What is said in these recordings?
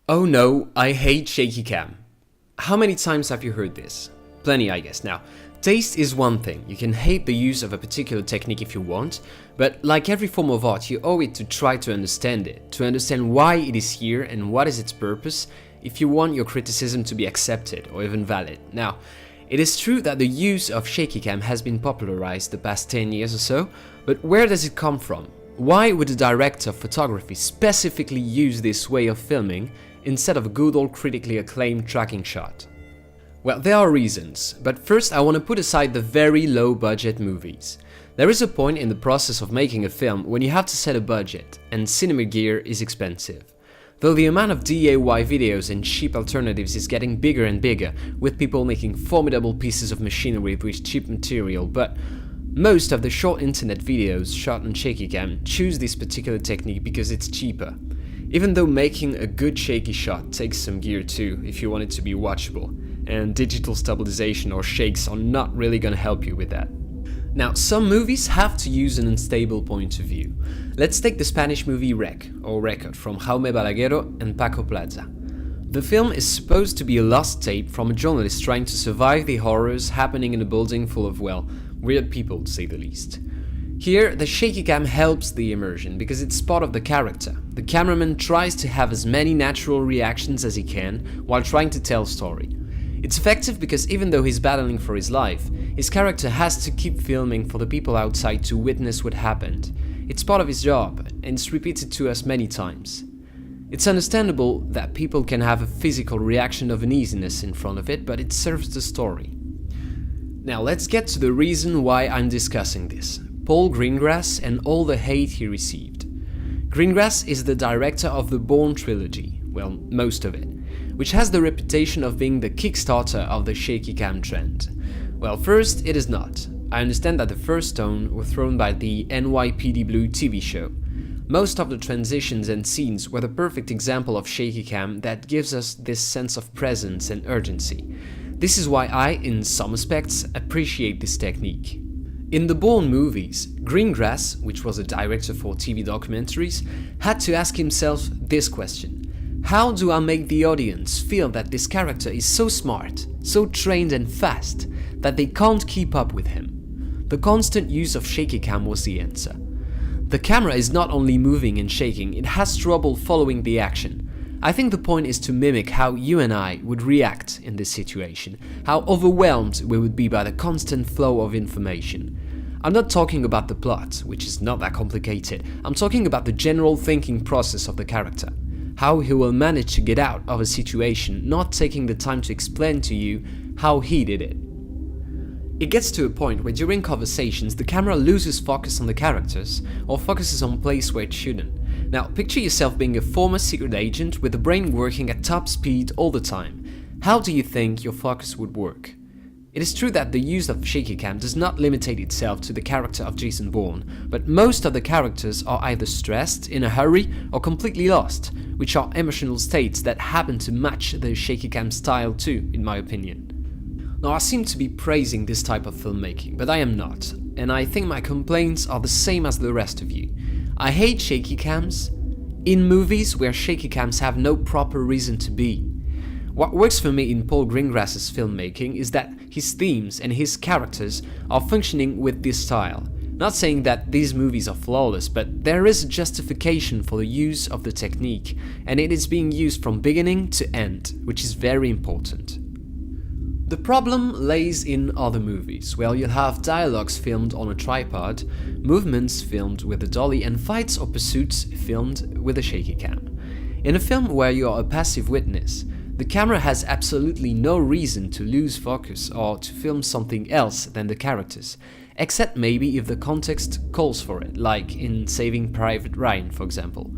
Oh no, I hate shaky cam. How many times have you heard this? Plenty, I guess. Now, taste is one thing. You can hate the use of a particular technique if you want, but like every form of art, you owe it to try to understand it, to understand why it is here and what is its purpose, if you want your criticism to be accepted or even valid. Now, it is true that the use of shaky cam has been popularized the past 10 years or so, but where does it come from? Why would a director of photography specifically use this way of filming instead of a good old critically acclaimed tracking shot? Well, there are reasons, but first I want to put aside the very low budget movies. There is a point in the process of making a film when you have to set a budget, and cinema gear is expensive. Though the amount of DIY videos and cheap alternatives is getting bigger and bigger, with people making formidable pieces of machinery with cheap material, but most of the short internet videos shot on shaky cam choose this particular technique because it's cheaper. Even though making a good shaky shot takes some gear too if you want it to be watchable, and digital stabilization or shakes are not really gonna help you with that. Now, some movies have to use an unstable point of view. Let's take the Spanish movie Rec, or Record, from Jaume Balaguero and Paco Plaza. The film is supposed to be a lost tape from a journalist trying to survive the horrors happening in a building full of, well, weird people to say the least. Here, the shaky cam helps the immersion because it's part of the character. The cameraman tries to have as many natural reactions as he can while trying to tell a story. It's effective because even though he's battling for his life, his character has to keep filming for the people outside to witness what happened. It's part of his job, and it's repeated to us many times. It's understandable that people can have a physical reaction of uneasiness in front of it, but it serves the story. Now let's get to the reason why I'm discussing this. Paul Greengrass and all the hate he received. Greengrass is the director of the Bourne trilogy, well, most of it, which has the reputation of being the kickstarter of the shaky cam trend. Well, first, it is not. I understand that the first stone was thrown by the NYPD Blue TV show. Most of the transitions and scenes were the perfect example of shaky cam that gives us this sense of presence and urgency. This is why I, in some aspects, appreciate this technique. In the Bourne movies, Greengrass, which was a director for TV documentaries, had to ask himself this question: how do I make the audience feel that this character is so smart, so trained and fast, that they can't keep up with him? The constant use of shaky cam was the answer. The camera is not only moving and shaking, it has trouble following the action. I think the point is to mimic how you and I would react in this situation, how overwhelmed we would be by the constant flow of information. I'm not talking about the plot, which is not that complicated. I'm talking about the general thinking process of the character. How he will manage to get out of a situation, not taking the time to explain to you how he did it. It gets to a point where during conversations the camera loses focus on the characters or focuses on place where it shouldn't. Now, picture yourself being a former secret agent with the brain working at top speed all the time. How do you think your focus would work? It is true that the use of shaky cam does not limit itself to the character of Jason Bourne, but most of the characters are either stressed, in a hurry, or completely lost, which are emotional states that happen to match the shaky cam style too, in my opinion. Now, I seem to be praising this type of filmmaking, but I am not, and I think my complaints are the same as the rest of you. I hate shaky cams in movies where shaky cams have no proper reason to be. What works for me in Paul Greengrass's filmmaking is that his themes and his characters are functioning with this style. Not saying that these movies are flawless, but there is a justification for the use of the technique, and it is being used from beginning to end, which is very important. The problem lays in other movies, where you'll have dialogues filmed on a tripod, movements filmed with a dolly, and fights or pursuits filmed with a shaky cam. In a film where you are a passive witness, the camera has absolutely no reason to lose focus or to film something else than the characters, except maybe if the context calls for it, like in Saving Private Ryan, for example.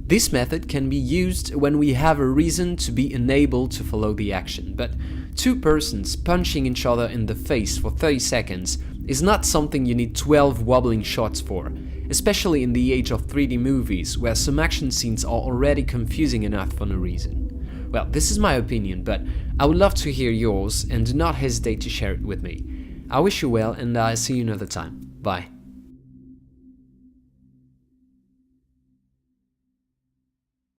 This method can be used when we have a reason to be unable to follow the action, but two persons punching each other in the face for 30 seconds is not something you need 12 wobbling shots for, especially in the age of 3D movies where some action scenes are already confusing enough for no reason. Well, this is my opinion, but I would love to hear yours and do not hesitate to share it with me. I wish you well and I'll see you another time. Bye.